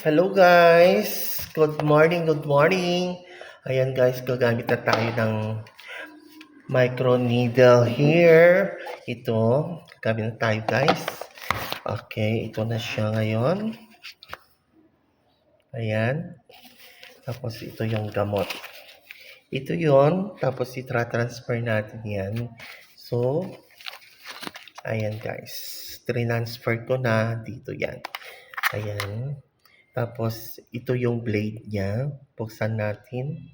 Hello guys! Good morning, good morning! Ayan guys, gagamit na tayo ng micro needle here. Ito, gagamit na tayo guys. Okay, ito na siya ngayon. Ayan. Tapos ito yung gamot. Ito yon, tapos itra-transfer natin yan. So, ayan guys. Transfer ko na dito yan. Ayan. Tapos, ito yung blade niya. Buksan natin.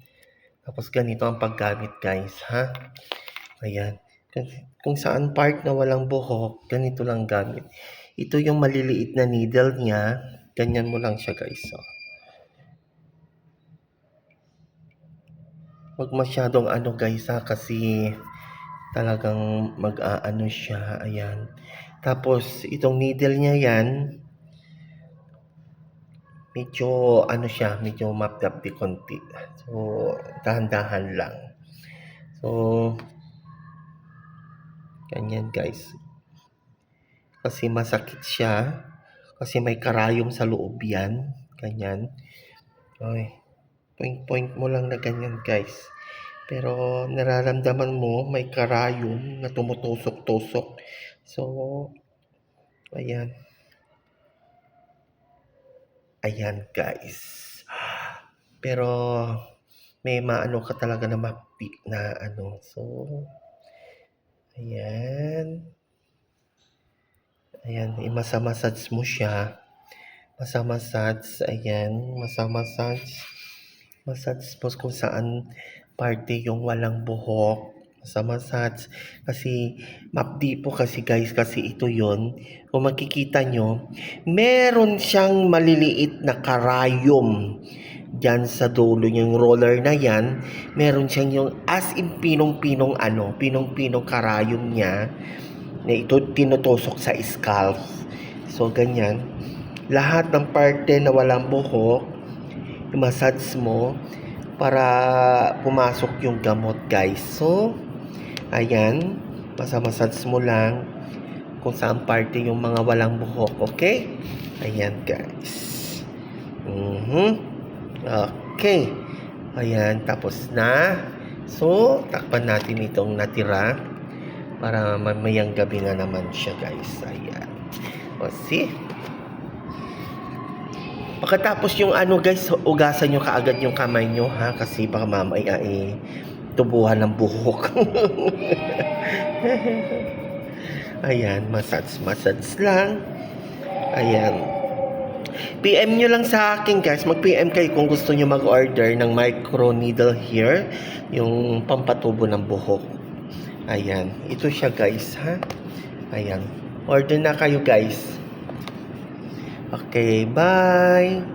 Tapos, ganito ang paggamit, guys, ha? Ayan. Kung saan part na walang buhok, ganito lang gamit. Ito yung maliliit na needle niya. Ganyan mo lang siya, guys. So. Huwag masyadong guys, ha? Kasi talagang mag-aano siya. Ayan. Tapos, itong needle niya yan, medyo siya, medyo mapdap di konti. So, dahan-dahan lang. So, ganyan guys. Kasi masakit siya. Kasi may karayom sa loob yan. Ganyan. Okay. Point mo lang na ganyan guys. Pero nararamdaman mo may karayom na tumutusok-tusok. So, ayan. Ayan guys. Pero may maano ka talaga na mapdi na So, ayan. Ayan, masa-massage mo siya. Masa-massage, ayan. Masa-massage. Massage mo kung saan parte yung walang buhok. Masa-massage. Kasi, mapdi po kasi guys, kasi ito yon. Kung makikita nyo, meron siyang maliliit na karayom dyan sa dulo yung roller na yan. Meron siyang yung as in pinong-pinong pinong-pinong karayom niya na ito tinutusok sa scalp. So, ganyan. Lahat ng parte na walang buhok, i-massage mo para pumasok yung gamot, guys. So, ayan. Massage mo lang kung saan parte yung mga walang buhok. Okay? Ayan, guys. Okay. Ayan. Tapos na. So, takpan natin itong natira para mamayang gabi na naman siya, guys. Ayan. O, see? Pagkatapos yung guys, ugasan nyo kaagad yung kamay nyo, ha? Kasi baka mamaya tubuhan ng buhok. Ayan, massage lang. Ayan. PM nyo lang sa akin, guys. Mag-PM kayo kung gusto nyo mag-order ng micro needle here. Yung pampatubo ng buhok. Ayan. Ito siya, guys, ha? Ayan. Order na kayo, guys. Okay, bye!